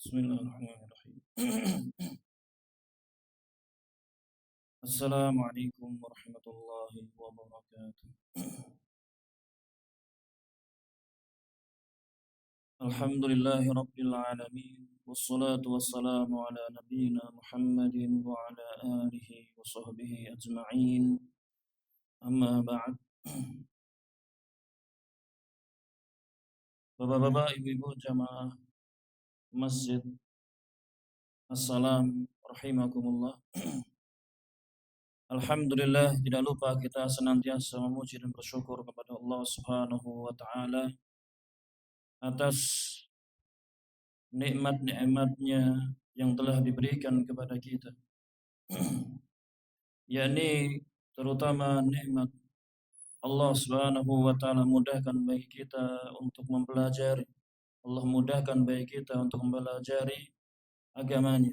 Bismillahirrahmanirrahim. Assalamualaikum warahmatullahi wabarakatuh. Alhamdulillahi rabbil alamin. Wassalatu wassalamu ala nabiyyina Muhammadin wa ala alihi wa sahbihi ajma'in. Amma ba'd. Bapak-bapak, ibu-ibu jamaah Masjid Assalam rahimakumullah. Alhamdulillah, tidak lupa kita senantiasa memuji dan bersyukur kepada Allah Subhanahu wa taala atas nikmat-nikmatnya yang telah diberikan kepada kita, yakni terutama nikmat Allah Subhanahu wa taala mudahkan bagi kita untuk mempelajari. Allah mudahkan bagi kita untuk mempelajari agamanya.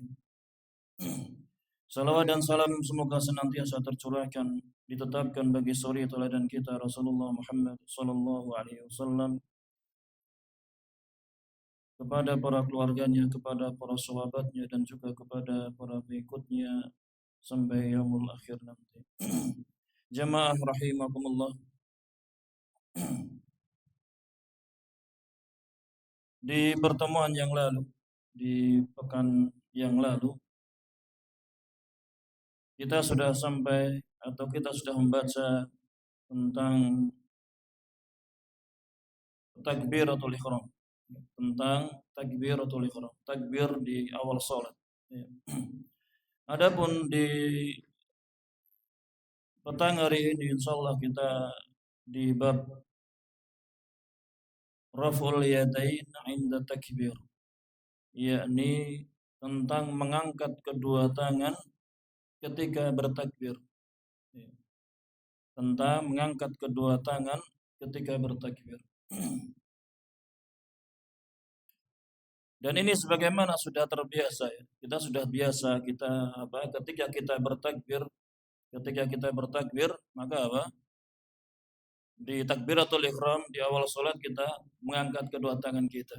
Salawat dan salam semoga senantiasa tercurahkan, ditetapkan bagi suri teladan kita Rasulullah Muhammad sallallahu alaihi wasallam, kepada para keluarganya, kepada para sahabatnya, dan juga kepada para pengikutnya sampai yaumul akhir nanti. Jamaah rahimakumullah. Di pertemuan yang lalu, di pekan yang lalu, kita sudah sampai atau kita sudah membaca tentang takbiratul ihram, tentang takbiratul ihram, takbir di awal salat. Adapun di petang hari ini insyaallah kita di bab raf'ul yadain 'inda takbir, yakni tentang mengangkat kedua tangan ketika bertakbir. Tentang mengangkat kedua tangan ketika bertakbir. Dan ini sebagaimana sudah terbiasa ya. Kita sudah biasa ketika kita bertakbir, maka di takbiratul ihram di awal salat kita mengangkat kedua tangan kita.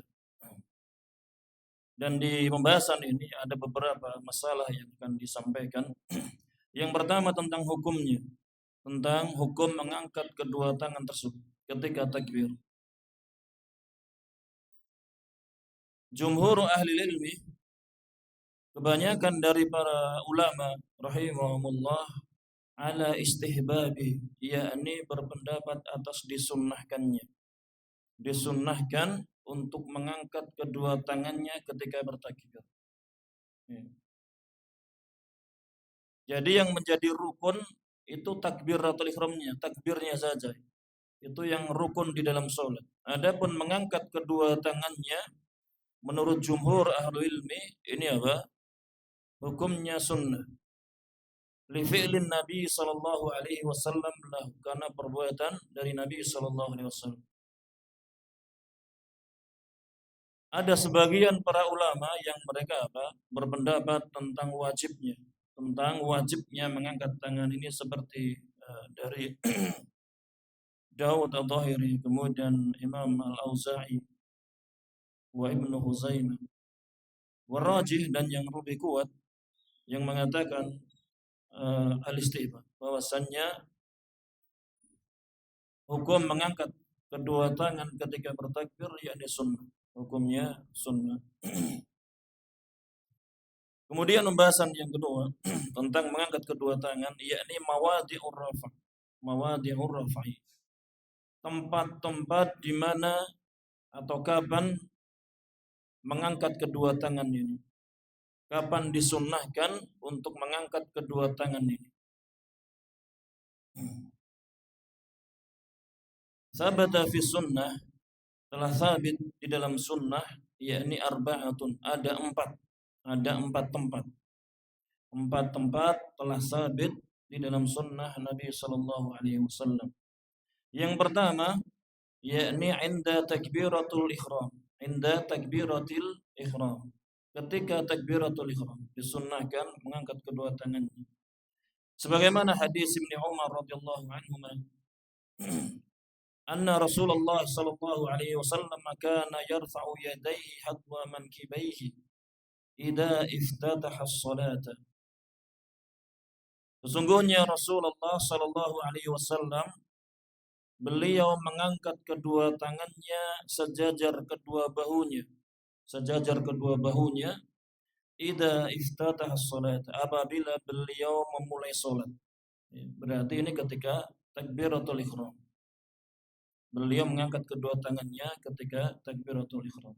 Dan di pembahasan ini ada beberapa masalah yang akan disampaikan. Yang pertama tentang hukumnya, tentang hukum mengangkat kedua tangan tersebut ketika takbir. Jumhur ahli ilmi, kebanyakan dari para ulama rahimahumullah, ala istihbabi, yakni berpendapat atas disunnahkannya. Disunnahkan untuk mengangkat kedua tangannya ketika bertakbir. Jadi yang menjadi rukun itu takbiratul ihramnya, takbirnya saja. Itu yang rukun di dalam salat. Adapun mengangkat kedua tangannya menurut jumhur ahli ilmi ini hukumnya sunnah. Li fi'lin Nabi sallallahu alaihi wasallam lahu, karena perbuatan dari Nabi sallallahu alaihi wasallam. Ada sebagian para ulama yang mereka berpendapat tentang wajibnya mengangkat tangan ini seperti dari Daud al-Dhahiri, kemudian Imam al-Auza'i wa Ibnu Huzaimah. Warajih, dan yang lebih kuat yang mengatakan al-istihbab, bahwasannya hukum mengangkat kedua tangan ketika bertakbir yakni sunnah, hukumnya sunnah. Kemudian pembahasan yang kedua tentang mengangkat kedua tangan yakni mawadi'ur rafa'. Mawadi'ur rafa'i, tempat-tempat di mana atau kapan mengangkat kedua tangan ini. Kapan disunnahkan untuk mengangkat kedua tangan ini. Sabata fi sunnah, telah sabit di dalam sunnah, yakni arba'atun, ada empat tempat. Empat tempat telah sabit di dalam sunnah Nabi sallallahu alaihi wasallam. Yang pertama yakni 'inda takbiratul ihram, 'inda takbiratil ihram. Ketika takbiratul ihram disunnahkan mengangkat kedua tangannya. Sebagaimana hadis Ibnu Umar radhiyallahu anhu, anna Rasulullah sallallahu alaihi wasallam kana yarfa'u yadayhi hadwa mankibaihi idza iftataha as-salata. Sesungguhnya Rasulullah sallallahu alaihi wasallam beliau mengangkat kedua tangannya sejajar kedua bahunya. Sejajar kedua bahunya idza iftataha as-salat, apabila beliau memulai salat. Berarti ini ketika takbiratul ihram. Beliau mengangkat kedua tangannya ketika takbiratul ihram.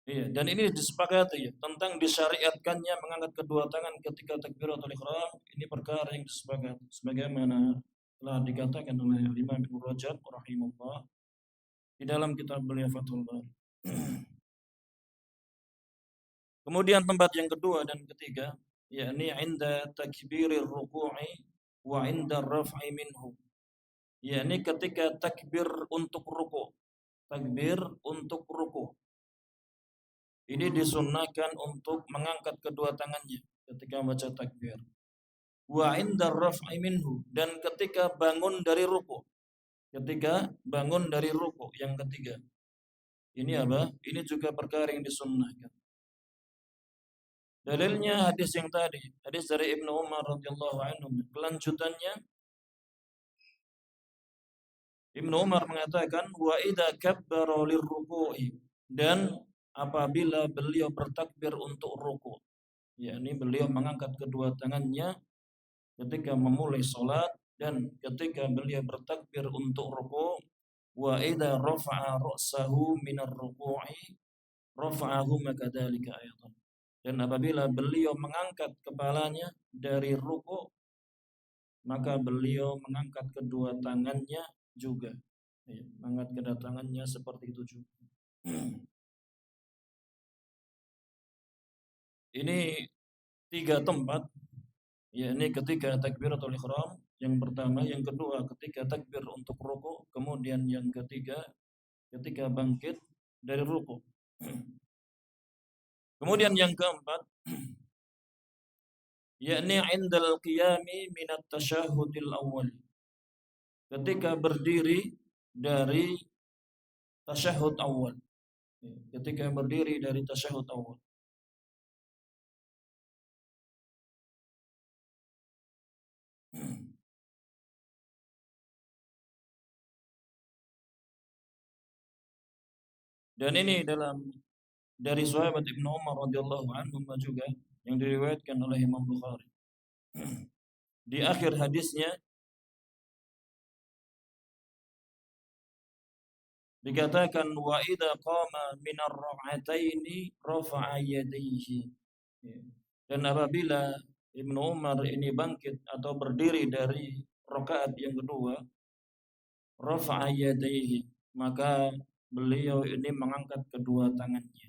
Iya, dan ini disepakati ya, tentang disyariatkannya mengangkat kedua tangan ketika takbiratul ihram, ini perkara yang disepakati sebagaimana telah dikatakan oleh Imam Ibnu Rajab rahimahullah di dalam kitab beliau Fathul Bari. Kemudian tempat yang kedua dan ketiga, yakni inda takbirir ruku'i wa inda raf'i minhu. Yakni ketika takbir untuk ruku'. Takbir untuk ruku'. Ini disunnahkan untuk mengangkat kedua tangannya ketika membaca takbir. Wa inda raf'i minhu, dan ketika bangun dari ruku'. Ketika bangun dari ruku' yang ketiga. Ini apa? Ini juga perkara yang disunnahkan. Dalilnya hadis yang tadi, hadis dari Ibnu Umar radhiyallahu anhu. Kelanjutannya Ibnu Umar mengatakan wa idza kabbara lirruku'i, dan apabila beliau bertakbir untuk ruku', yakni beliau mengangkat kedua tangannya ketika memulai salat dan ketika beliau bertakbir untuk ruku', wa idza rafa'a ra'sahu minar ruku'i rafa'ahu makadzalika ayatan. Dan apabila beliau mengangkat kepalanya dari ruku', maka beliau mengangkat kedua tangannya juga. Ya, mengangkat kedua tangannya seperti itu juga. Ini 3 tempat, yakni ketika takbiratul ihram, yang pertama, yang kedua ketika takbir untuk ruku', kemudian yang ketiga ketika bangkit dari ruku'. Kemudian yang keempat, yakni indal qiyami minat tasyahudil awal. Ketika berdiri dari tasyahud awal. Ketika berdiri dari tasyahud awal. Dan ini dari sahabat Ibnu Umar radhiyallahu anhu juga yang diriwayatkan oleh Imam Bukhari. Di akhir hadisnya dikatakan wa idza qama min ar-rak'ataini rafa'a yadayhi. Dan apabila Ibnu Umar ini bangkit atau berdiri dari rakaat yang kedua, rafa'a yadayhi, maka beliau ini mengangkat kedua tangannya.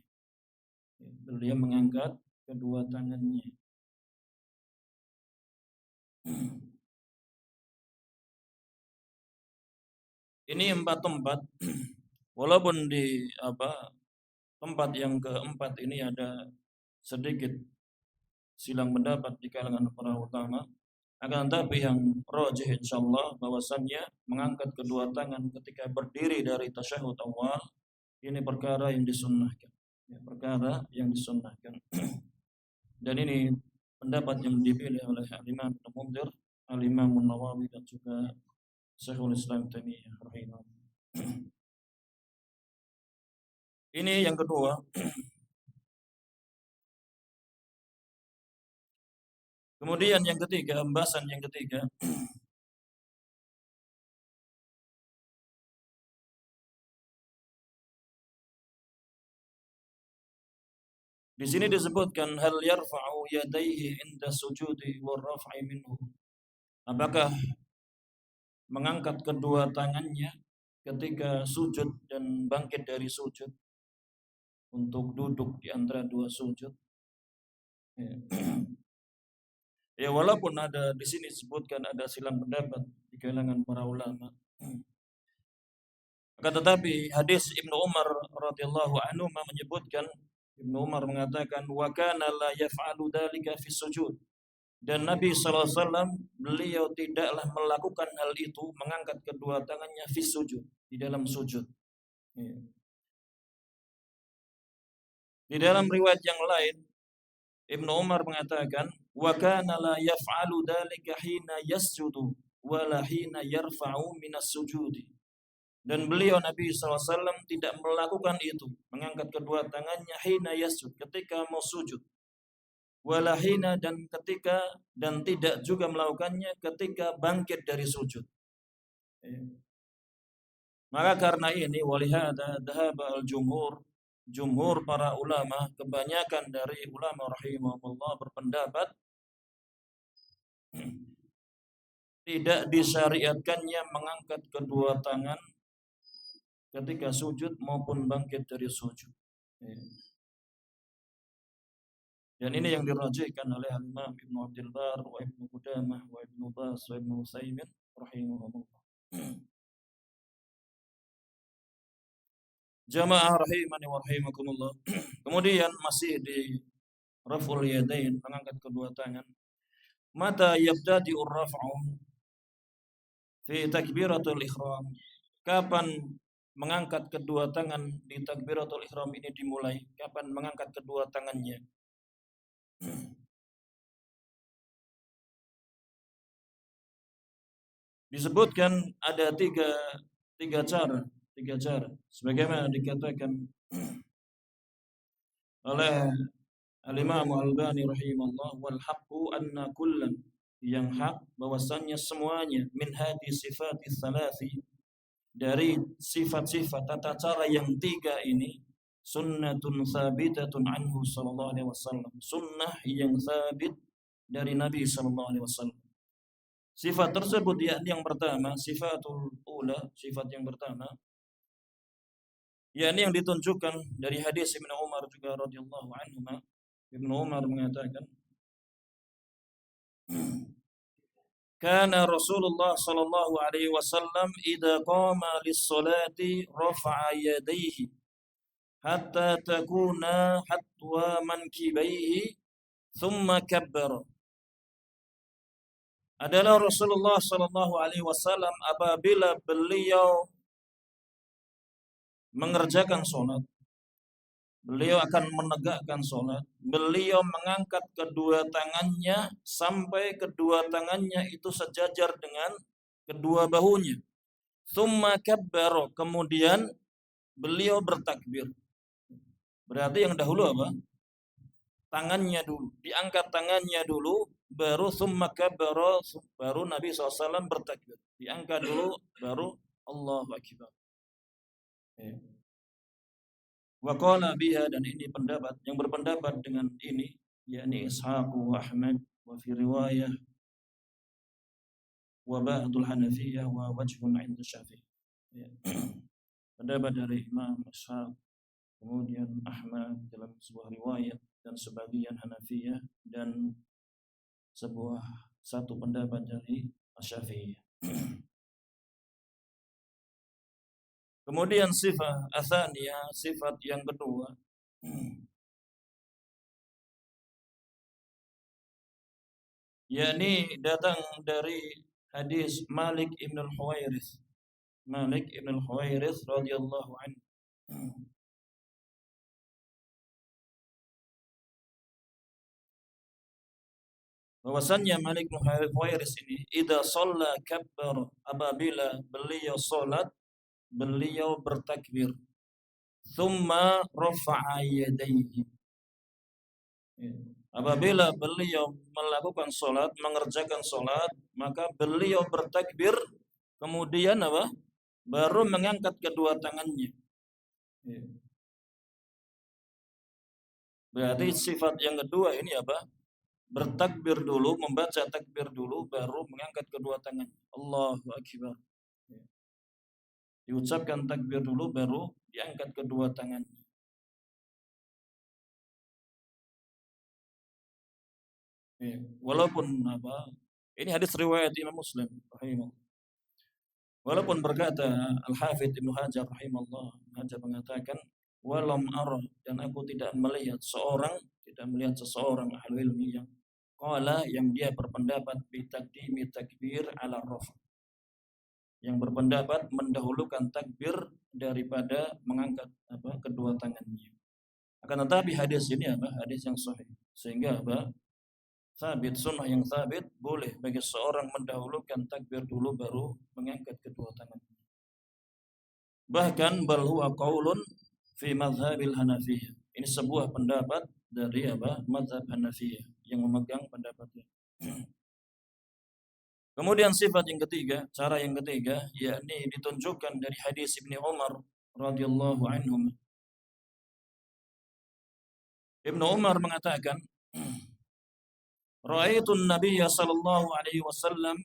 Beliau mengangkat kedua tangannya. Ini 4 tempat. Walaupun di tempat yang keempat ini ada sedikit silang pendapat di kalangan para ulama, akan tetapi yang rajih insyaallah bahwasannya mengangkat kedua tangan ketika berdiri dari tasyahud awal ini perkara yang disunnahkan. Ya, perkara yang disunnahkan. Dan ini pendapat yang dipilih oleh Imam Ibnu Munzir, Al-Imam An-Nawawi dan juga Syekhul Islam Taimiyah rahimahullah. Ini yang kedua. Kemudian yang ketiga, pembahasan yang ketiga. Di sini disebutkan hal yarfa'u yadayhi inda sujudi wa raf'i minhu. Apakah mengangkat kedua tangannya ketika sujud dan bangkit dari sujud untuk duduk di antara dua sujud? Ya, walaupun ada di sini disebutkan ada silang pendapat di kalangan para ulama. Akan tetapi hadis Ibnu Umar radhiyallahu anhu menyebutkan, Ibnu Umar mengatakan wa kana la yaf'alu dzalika fi sujud. Dan Nabi SAW beliau tidaklah melakukan hal itu, mengangkat kedua tangannya fi sujud, di dalam sujud. Di dalam riwayat yang lain Ibnu Umar mengatakan, wa kana la yaf'alu dzalika hina yasjudu wa la hina yarfa'u minas sujudi. Dan beliau Nabi SAW tidak melakukan itu, mengangkat kedua tangannya hina yasjud, ketika mau sujud. Wala hina, dan tidak juga melakukannya ketika bangkit dari sujud. Maka karena ini walihada dhahaba jumhur para ulama, kebanyakan dari ulama rahimahullah berpendapat tidak disyariatkannya mengangkat kedua tangan ketika sujud maupun bangkit dari sujud. Dan ini yang dirajihkan oleh Imam Ibnu Abdul Bar wa Ibnu Qudamah wa Ibnu Bas wa Ibnu Utsaimin rahimahumullah. Jamaah rahimani wa rahimakumullah. Kemudian masih di raf'ul yadain, mengangkat kedua tangan. Mata yabtadi'ur raf'u fi takbiratul ihram. Kapan mengangkat kedua tangan di takbiratul ihram ini dimulai? Kapan mengangkat kedua tangannya? Disebutkan ada tiga cara, sebagaimana dikatakan oleh Al-Imam Al-Albani rahimahullah, wal haqqu anna kullan, yang hak bahwasannya semuanya, min hadi sifatis salasi, dari sifat-sifat tata cara yang tiga ini, sunnatun sabitatun anhu sallallahu alaihi wasallam, sunnah yang sabit dari Nabi sallallahu alaihi wasallam. Sifat tersebut yakni yang pertama, sifatul ula, sifat yang pertama, yakni yang ditunjukkan dari hadis Ibnu Umar juga radhiyallahu anhu. Ibnu Umar mengatakan, kana Rasulullah sallallahu alaihi wasallam idza qama lis-salati rafa'a yadayhi hatta takuna hatwa mankibaihi thumma kabbara. Adalah Rasulullah sallallahu alaihi wasallam apabila beliau mengerjakan salat, beliau akan menegakkan salat, beliau mengangkat kedua tangannya sampai kedua tangannya itu sejajar dengan kedua bahunya. Tsumma kabbara, kemudian beliau bertakbir. Berarti yang dahulu apa? Tangannya dulu, diangkat tangannya dulu, baru tsumma kabbara, baru Nabi SAW bertakbir. Diangkat dulu, baru Allahu Akbar. Wa qala biha, dan ini pendapat yang berpendapat dengan ini, yakni Ishaq wa Ahmad, wa fi riwayah wa ba'dul Hanafiyah wa wajhun 'inda Syafi'i. Pendapat dari Imam Ishaq, kemudian Ahmad dalam sebuah riwayat, dan sebagian Hanafiyah, dan satu pendapat dari Syafi'i. Kemudian sifat atsaniyah, sifat yang kedua, yakni datang dari hadis Malik ibn al-Huwairits. Malik ibn al-Huwairits radhiyallahu anhu. Bahwasannya Malik bin Huwairis ini, idza shalla kabbar, apabila beliau salat beliau bertakbir, thumma rafa'a yadayhi, apabila beliau melakukan salat, mengerjakan salat, maka beliau bertakbir, kemudian apa? Baru mengangkat kedua tangannya. Berarti sifat yang kedua ini apa? Bertakbir dulu, membaca takbir dulu, baru mengangkat kedua tangan. Allahu Akbar. Diucapkan takbir dulu, baru diangkat kedua tangan. Walaupun apa? Ini hadis riwayat Imam Muslim rahimahullah. Walaupun berkata Al-Hafidz Ibnu Hajar rahimahullah, Hajar mengatakan, walam ara, dan aku tidak melihat seseorang ahli ilmi yang qala yang dia berpendapat bitaqdimi takbir ala rafa, yang berpendapat mendahulukan takbir daripada mengangkat kedua tangannya. Akan tetapi hadis ini hadis yang sahih, sehingga sabit, sunnah yang sabit, boleh bagi seorang mendahulukan takbir dulu baru mengangkat kedua tangannya. Bahkan bal huwa qaulun fi mazhabil Hanafiyah. Ini sebuah pendapat dari mazhab Hanafiyah yang memegang pendapatnya. Kemudian sifat yang ketiga, cara yang ketiga, yakni ditunjukkan dari hadis Ibnu Umar radhiyallahu anhum. Ibnu Umar mengatakan, "Ra'aitu an-nabiyya sallallahu alaihi wasallam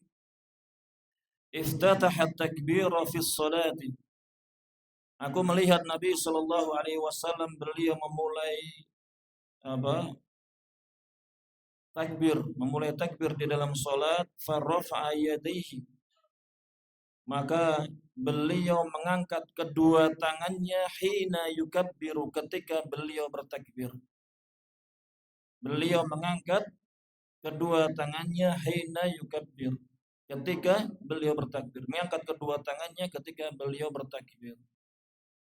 iftataha at-takbira fi as-salati." Aku melihat Nabi sallallahu alaihi wasallam beliau memulai memulai takbir di dalam salat, farrafa'a yadayhi. Maka beliau mengangkat kedua tangannya hina yukabbiru, ketika beliau bertakbir. Beliau mengangkat kedua tangannya hina yukabbir, ketika beliau bertakbir. Mengangkat kedua tangannya ketika beliau bertakbir.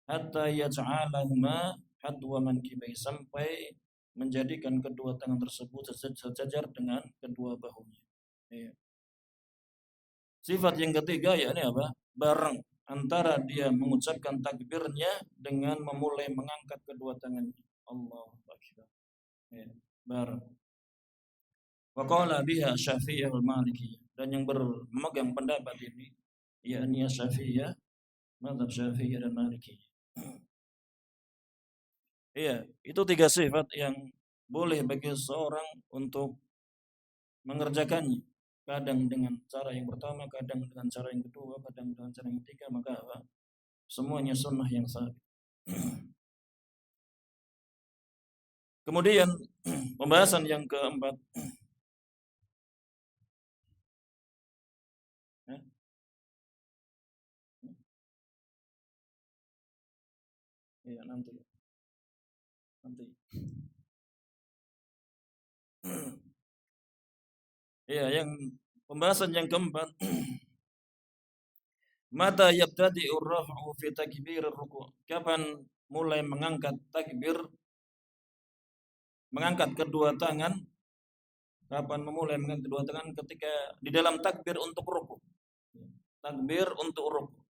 Hatta yaj'alahuma hadwa mankibai, sampai menjadikan kedua tangan tersebut sejajar dengan kedua bahunya. Ya. Sifat yang ketiga yakni bareng antara dia mengucapkan takbirnya dengan memulai mengangkat kedua tangannya. Allahu Akbar. Ya, bareng. Wa qala biha Syafi'iyah wal Malikiyah, dan yang memegang pendapat ini yakni Syafi'iyah, mazhab Syafi'iyah dan Malikiyah. Iya, itu tiga sifat yang boleh bagi seorang untuk mengerjakannya. Kadang dengan cara yang pertama, kadang dengan cara yang kedua, kadang dengan cara yang ketiga, maka semuanya sunnah yang sabit. Kemudian pembahasan yang keempat. Iya, nanti. Ya, yang pembahasan yang keempat. Mata yabtadi'ur raf'u fi takbir ruku'. Kapan mulai mengangkat takbir, mengangkat kedua tangan? Kapan memulai mengangkat kedua tangan? Ketika di dalam takbir untuk ruku'. Takbir untuk ruku'.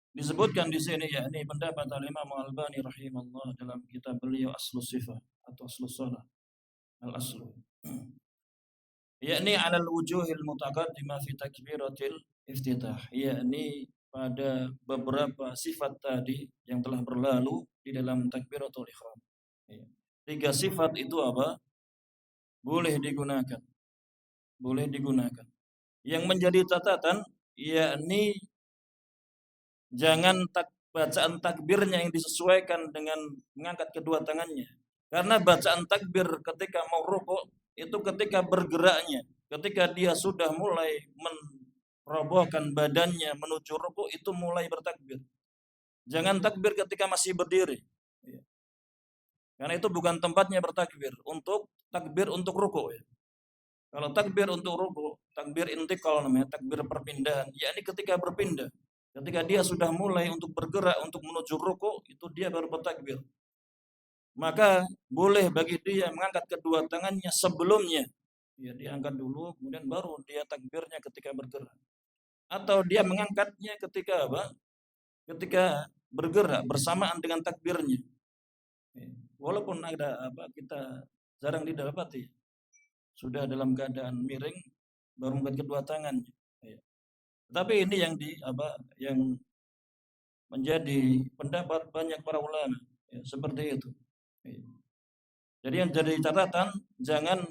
Disebutkan di sini yakni pendapat Al-Imam Al-Albani rahimahullah dalam kitab beliau Aslus Sifah atau Aslus Shalah, Al-Aslu. Yakni 'alal wujuhil mutaqaddimah fi takbiratil iftitah, yakni pada beberapa sifat tadi yang telah berlalu di dalam takbiratul ihram. Tiga sifat itu boleh digunakan. Boleh digunakan. Yang menjadi catatan yakni jangan bacaan takbirnya yang disesuaikan dengan mengangkat kedua tangannya. Karena bacaan takbir ketika mau rukuk itu ketika bergeraknya, ketika dia sudah mulai merobohkan badannya menuju rukuk, itu mulai bertakbir. Jangan takbir ketika masih berdiri. Karena itu bukan tempatnya bertakbir, takbir untuk rukuk. Kalau takbir untuk rukuk, takbir intikal namanya, takbir perpindahan, yakni ketika berpindah. Ketika dia sudah mulai untuk bergerak untuk menuju rukuk, itu dia baru bertakbir. Maka boleh bagi dia mengangkat kedua tangannya sebelumnya. Ya, dia angkat dulu, kemudian baru dia takbirnya ketika bergerak. Atau dia mengangkatnya ketika Ketika bergerak bersamaan dengan takbirnya. Walaupun ada kita jarang didapati. Sudah dalam keadaan miring baru mengangkat kedua tangan. Tapi ini yang menjadi pendapat banyak para ulama, seperti itu. Jadi yang jadi catatan, jangan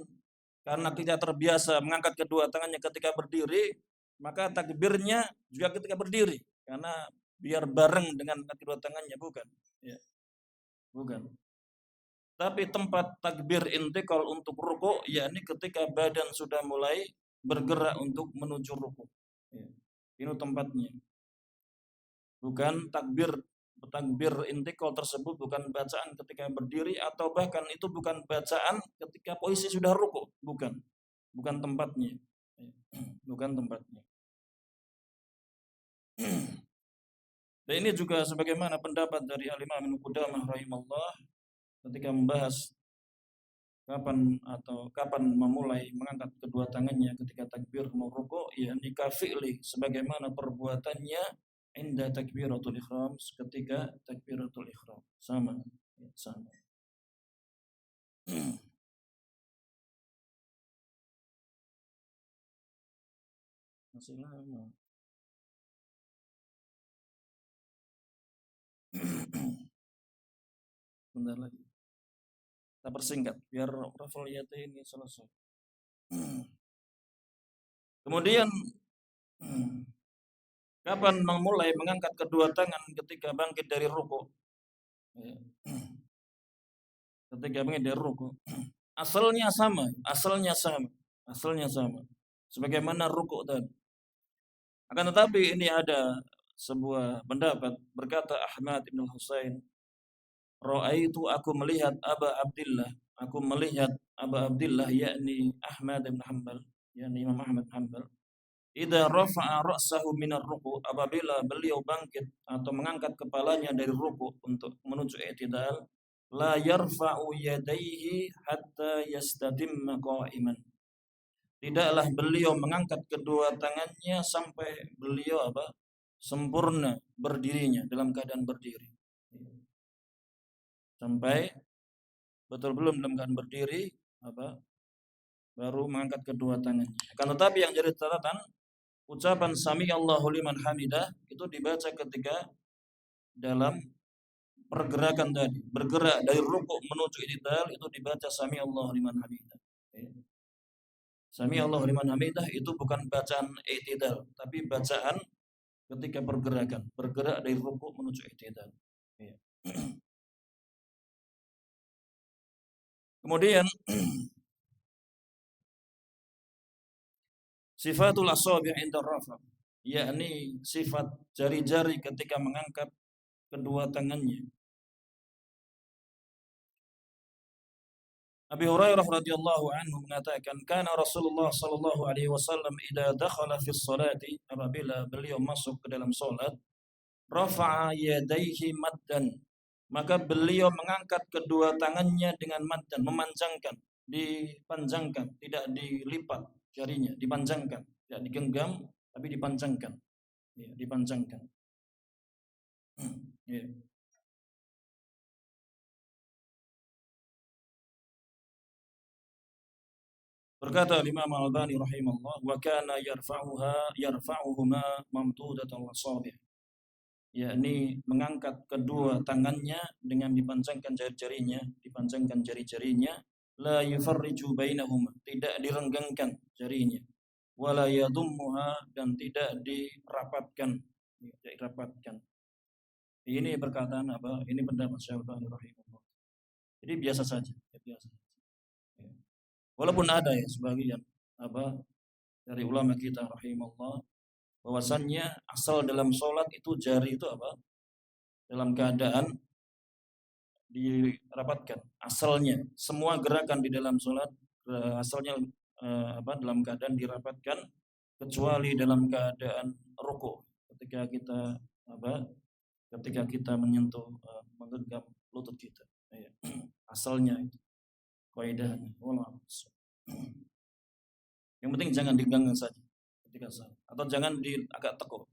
karena kita terbiasa mengangkat kedua tangannya ketika berdiri, maka takbirnya juga ketika berdiri, karena biar bareng dengan kedua tangannya, bukan. Bukan. Tapi tempat takbir intikal untuk rukuk, yakni ketika badan sudah mulai bergerak untuk menuju rukuk. Ini tempatnya. bukan takbir takbir intikal tersebut bukan bacaan ketika berdiri atau bahkan itu bukan bacaan ketika posisi sudah rukuk, bukan tempatnya. Bukan tempatnya. Dan ini juga sebagaimana pendapat dari Al-Imam Ibnu Qudamah rahimahullah ketika membahas kapan memulai mengangkat kedua tangannya ketika takbir mau rukuk, yakni kafi'li sebagaimana perbuatannya inda takbiratul ihram, ketika takbiratul ihram. Sama. Sama. Masih lama. Bentar lagi. Kita persingkat biar rafaliyat ini selesai. Kemudian kapan memulai mengangkat kedua tangan ketika bangkit dari rukuk? Ketika bangkit dari rukuk. Asalnya sama. Sebagaimana rukuk tadi. Akan tetapi ini ada sebuah pendapat berkata Ahmad bin Husain, "Ra'aitu aku melihat Aba Abdillah yakni Ahmad bin Hanbal, yakni Imam Ahmad bin Hanbal, idza rafa'a ra'sahu minar ruku', apabila beliau bangkit atau mengangkat kepalanya dari ruku' untuk menuju i'tidal, la yarfa'u yadayhi hatta yastatimma qa'iman." Tidaklah beliau mengangkat kedua tangannya sampai beliau sempurna berdirinya, dalam keadaan berdiri. Sampai belum dalam keadaan berdiri baru mengangkat kedua tangannya. Akan tetapi yang jadi catatan, ucapan sami Allahu liman hamidah itu dibaca ketika dalam pergerakan tadi, bergerak dari rukuk menuju i'tidal, itu dibaca sami Allahu liman hamidah. Sami Allahu liman hamidah itu bukan bacaan i'tidal, tapi bacaan ketika bergerak dari rukuk menuju i'tidal. Kemudian sifatul asabi' inda rafa, yakni sifat jari-jari ketika mengangkat kedua tangannya. Abi Hurairah radhiyallahu anhu mengatakan, kana Rasulullah sallallahu alaihi wasallam idza dakhala fi sholati, apabila beliau masuk ke dalam salat, rafa'a yadayhi maddan, maka beliau mengangkat kedua tangannya dengan maddan, dipanjangkan, tidak dilipat jarinya, dipanjangkan, tidak digenggam tapi dipanjangkan. Ya, dipanjangkan. Ya. Berkata Imam Al-Albani rahimahullah, wa kana yarfa'uhuma mamdudatan wasabi', yakni mengangkat kedua tangannya dengan dipanjangkan jari-jarinya, la yufarriju bainahuma, tidak direnggangkan jarinya, wala yadummuha, dan tidak dirapatkan, Ini perkataan Ini pendapat Syekh Al-Albani rahimahullah. Jadi biasa saja, biasa. Walaupun ada ya sebagian dari ulama kita rahimahullah bahwasannya asal dalam sholat itu jari itu dalam keadaan dirapatkan. Asalnya semua gerakan di dalam sholat asalnya dalam keadaan dirapatkan, kecuali dalam keadaan rukuk, ketika kita menyentuh menggenggam lutut kita. Asalnya itu kaidahnya. Yang penting jangan digenggam saja ketika salat, atau jangan agak tekuk.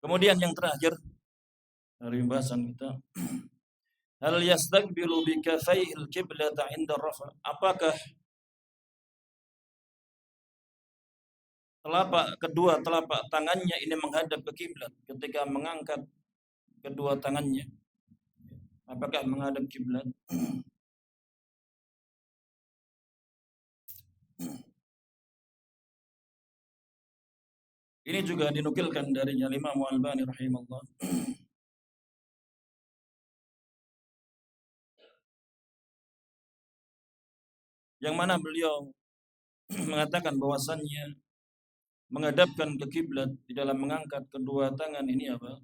Kemudian yang terakhir dari pembahasan kita, hal yastaqbilu bi kaffaihi al-qiblata 'inda rafa, apakah kedua telapak tangannya ini menghadap ke kiblat ketika mengangkat kedua tangannya? Apakah menghadap kiblat? Ini juga dinukilkan dari Imam Al-Albani rahimahullah. Yang mana beliau mengatakan bahwasannya menghadapkan ke kiblat di dalam mengangkat kedua tangan ini apa?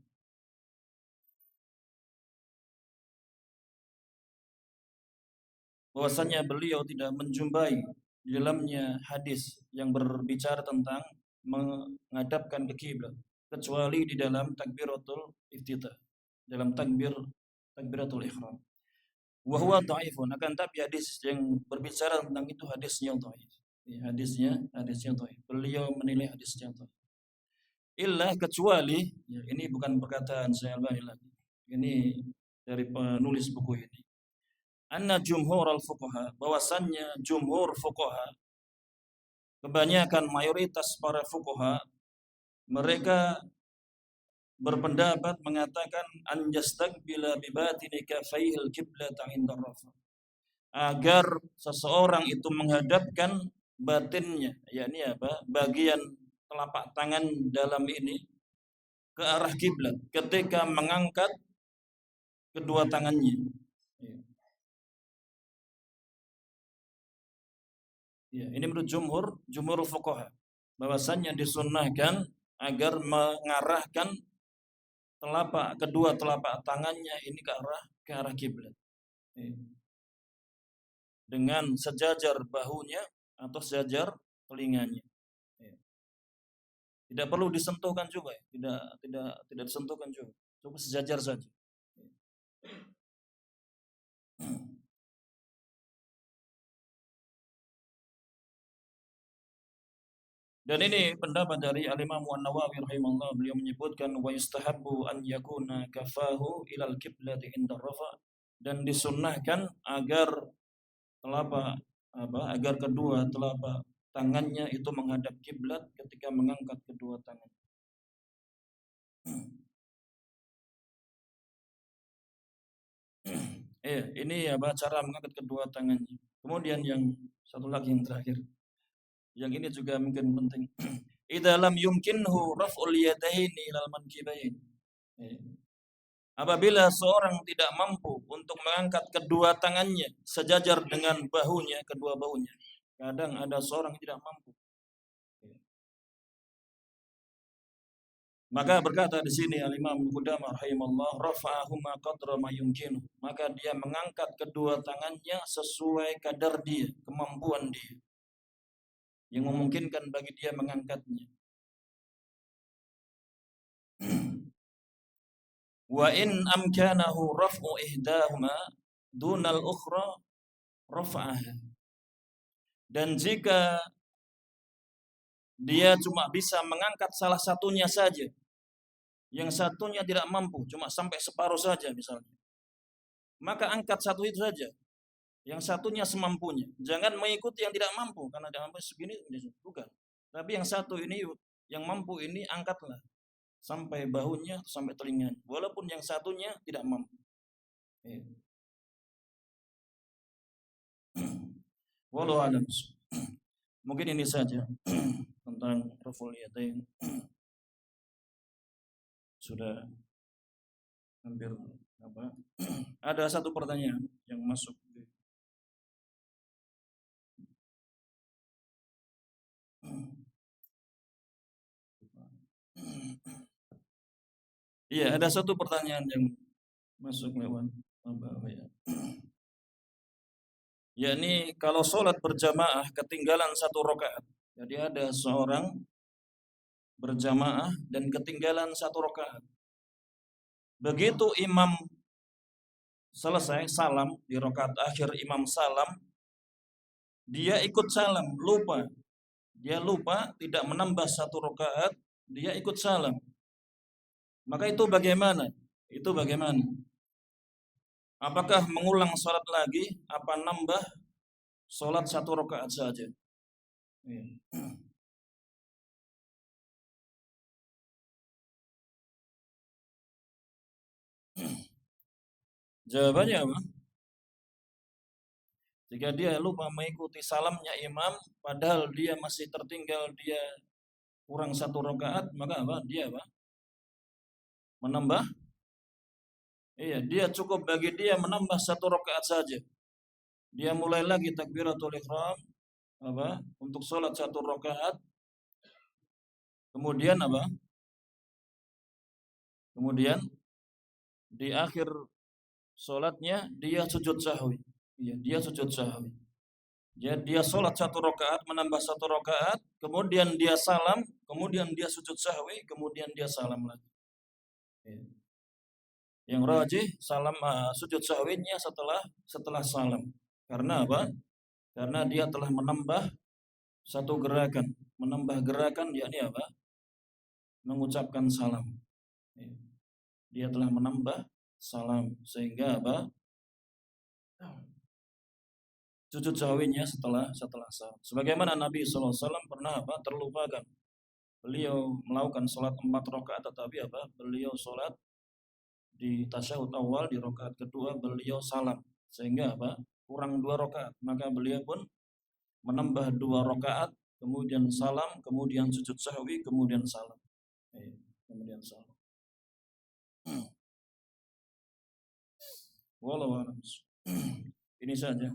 Bahwasanya beliau tidak menjumpai di dalamnya hadis yang berbicara tentang menghadapkan ke kiblat kecuali di dalam takbiratul iftitah, dalam takbiratul ihram. Wa huwa dhaifun, akan tapi hadis yang berbicara tentang itu hadisnya dhaif. Ya, hadisnya dhaif. Beliau menilai hadisnya dhaif. Illa kecuali, ya, ini bukan perkataan saya lagi. Ini dari penulis buku ini. Anna jumhur al-fuqaha, bahwasannya jumhur fuqaha, kebanyakan mayoritas para fuqaha, mereka berpendapat mengatakan an yastaqbila bi batini kafaihil qiblata inda rafa. Agar seseorang itu menghadapkan batinnya, yakni apa? Bagian telapak tangan dalam ini ke arah kiblat ketika mengangkat kedua tangannya. Ya, ini menurut jumhur fuqaha, bahwasannya disunnahkan agar mengarahkan kedua telapak tangannya ini ke arah kiblat. Ya. Dengan sejajar bahunya atau sejajar telinganya. Ya. Tidak perlu disentuhkan juga, ya. Tidak disentuhkan juga. Cuma sejajar saja. Ya. Dan ini pendapat dari Al-Imam An-Nawawi rahimahullah, beliau menyebutkan wa yustahabbu an yakuna kafahu ilal qiblati inda rafa, dan disunnahkan agar agar kedua telapak tangannya itu menghadap kiblat ketika mengangkat kedua tangan. Ini cara mengangkat kedua tangannya. Kemudian yang satu lagi yang terakhir. Yang ini juga mungkin penting. Idza lam yumkinhu raf'ul yadaini ilal mankibain. Apabila seorang tidak mampu untuk mengangkat kedua tangannya sejajar dengan bahunya, kedua bahunya. Kadang ada seorang yang tidak mampu. Maka berkata di sini Al-Imam Qudamah rahimahullah, rafa'ahuma qadra ma yumkinu. Maka dia mengangkat kedua tangannya sesuai kadar dia, kemampuan dia, yang memungkinkan bagi dia mengangkatnya. Wa in amkanahu raf'u ihdahuma dunal ukhra rafa'aha. Dan jika dia cuma bisa mengangkat salah satunya saja, yang satunya tidak mampu, cuma sampai separuh saja misalnya, maka angkat satu itu saja, yang satunya semampunya. Jangan mengikuti yang tidak mampu, karena tidak mampu segini, bukan. Tapi yang satu ini, yang mampu ini angkatlah sampai bahunya, sampai telinganya, walaupun yang satunya tidak mampu. Wallahu a'lam. Mungkin ini saja tentang raful yadain. Sudah hampir ada satu pertanyaan yang masuk. Iya, ada satu pertanyaan yang masuk lewat ya. Yakni kalau sholat berjamaah ketinggalan satu rakaat. Jadi ada seorang berjamaah dan ketinggalan satu rakaat. Begitu imam selesai salam di rakaat akhir, imam salam, dia ikut salam, lupa. Dia lupa tidak menambah satu rakaat, dia ikut salam. Maka itu bagaimana? Apakah mengulang sholat lagi, apa nambah sholat satu rakaat saja? Jawabannya apa? Jika dia lupa mengikuti salamnya imam, padahal dia masih tertinggal, dia kurang satu rakaat, maka apa? Dia menambah. Iya, dia cukup bagi dia menambah satu rakaat saja. Dia mulai lagi takbiratul ihram untuk sholat satu rakaat. Kemudian apa? Kemudian di akhir sholatnya dia sujud sahwi. Iya, dia sujud sahwi. Ya, dia sholat satu rakaat menambah satu rakaat, kemudian dia salam, kemudian dia sujud sahwi, kemudian dia salam lagi. Ya. Yang rajih salam sujud sahwinya setelah salam. Karena apa? Karena dia telah menambah satu gerakan, menambah gerakan yakni apa? Mengucapkan salam. Ya. Dia telah menambah salam sehingga apa? Sujud sahwinya setelah salam. Sebagaimana Nabi SAW pernah apa? Terlupakan. Beliau melakukan sholat 4 rakaat tetapi apa? Beliau sholat di tasyahud awal di rakaat kedua beliau salam sehingga apa? Kurang 2 rakaat. Maka beliau pun menambah 2 rakaat, kemudian salam, kemudian sujud sahwi, kemudian salam. Kemudian salam. Wallahu a'lam. Ini saja.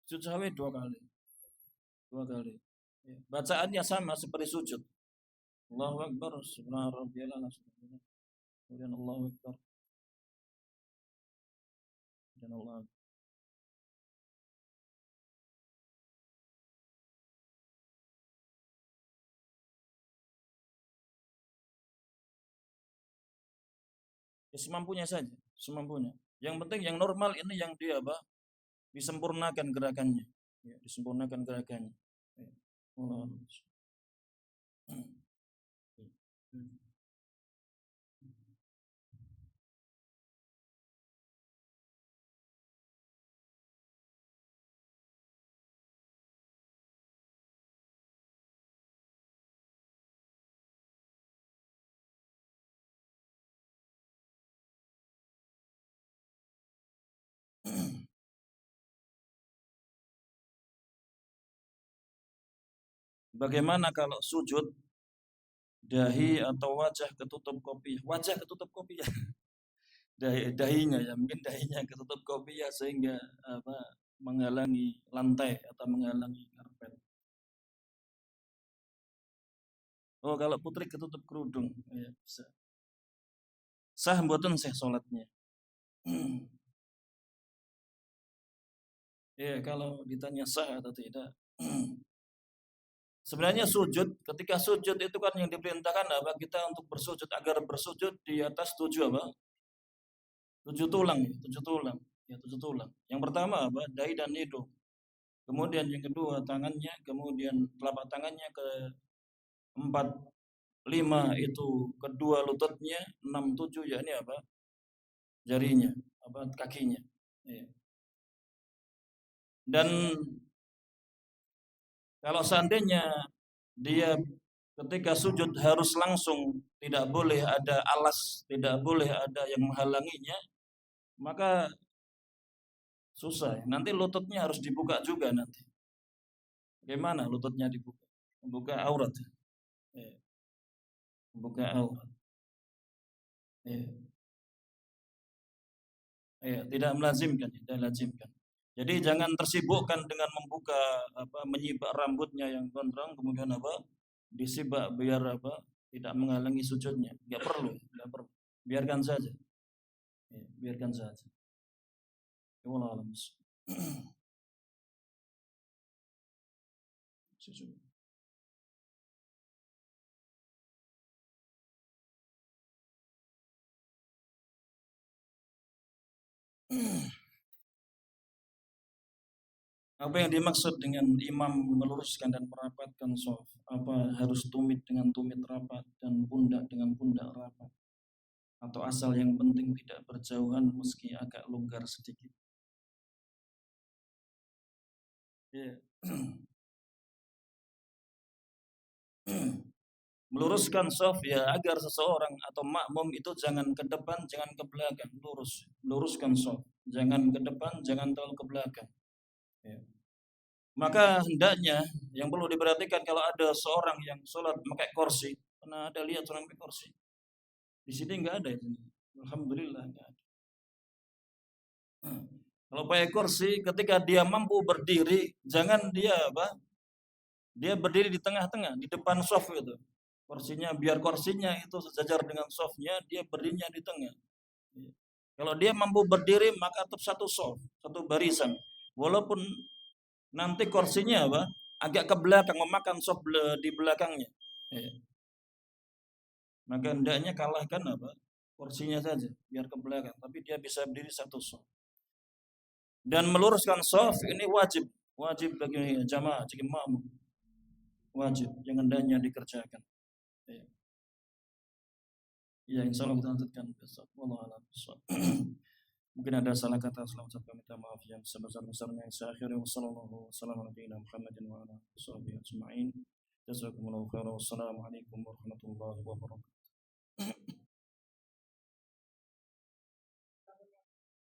Sujud sahwi 2 kali. 2 kali. Bacaannya sama seperti sujud. Allahu Akbar, subhana rabbiyal a'la, kemudian Allahu Akbar. Dan Allah. Ya, semampunya saja, semampunya. Yang penting yang normal ini yang dia apa? Disempurnakan gerakannya. Ya, disempurnakan gerakannya. Ya. Allah. Bagaimana kalau sujud dahi atau wajah ketutup kopi? Wajah ketutup kopi ya. Dahinya ya, mungkin dahinya ketutup kopi ya sehingga apa menghalangi lantai atau menghalangi karpet. Oh, kalau putri ketutup kerudung ya bisa. Sah mboten sih salatnya. Ya, kalau ditanya sah atau tidak. Sebenarnya sujud, ketika sujud itu kan yang diperintahkan apa? Kita untuk bersujud agar bersujud di atas 7 apa? 7 tulang, 7 tulang. Ya, 7 tulang. Yang pertama apa? Dahi dan hidung. Kemudian yang kedua tangannya, kemudian telapak tangannya ke 4, 5 itu kedua lututnya, 6, 7 yakni apa? Jarinya, apa kakinya. Ya. Dan kalau seandainya dia ketika sujud harus langsung, tidak boleh ada alas, tidak boleh ada yang menghalanginya, maka susah. Nanti lututnya harus dibuka juga nanti. Bagaimana lututnya dibuka? Membuka aurat. Ya. Membuka aurat. Ya. Ya, tidak melazimkan, tidak lazimkan. Jadi jangan tersibukkan dengan membuka apa menyibak rambutnya yang gondrong kemudian apa disibak biar apa tidak menghalangi sujudnya. Enggak perlu, enggak perlu. Biarkan saja. Ya, biarkan saja. Wallahu a'lam. Apa yang dimaksud dengan imam meluruskan dan merapatkan shaf? Apa harus tumit dengan tumit rapat dan pundak dengan pundak rapat? Atau asal yang penting tidak berjauhan meski agak longgar sedikit? Ya. Meluruskan shaf ya agar seseorang atau makmum itu jangan ke depan, jangan ke belakang, lurus. Luruskan shaf. Jangan ke depan, jangan terlalu ke belakang. Ya. Maka hendaknya yang perlu diperhatikan kalau ada seorang yang sholat pakai kursi, karena ada lihat orang pakai kursi. Di sini nggak ada ini. Alhamdulillah nggak ada. Kalau pakai kursi, ketika dia mampu berdiri, jangan dia apa? Dia berdiri di tengah-tengah, di depan soft gitu. Kursinya, biar kursinya itu sejajar dengan softnya, dia berdirinya di tengah. Kalau dia mampu berdiri, maka tetap satu soft, satu barisan. Walaupun nanti kursinya apa? Agak ke belakang, memakan soft di belakangnya. Maka hendaknya kalahkan apa? Kursinya saja, biar ke belakang. Tapi dia bisa berdiri satu soft. Dan meluruskan soft ini wajib. Wajib bagi jamaah, bagi makmum. Wajib, yang hendaknya dikerjakan. Ya, insya Allah kita lanjutkan besok. Wallahu a'lam bishawab. Mungkin ada salah kata, selamat saya minta maaf yang sebesar-besarnya. Saya akhiri wassalamualaikum warahmatullahi wabarakatuh. Jazakumullahu khairan. Wassalamualaikum warahmatullahi wabarakatuh.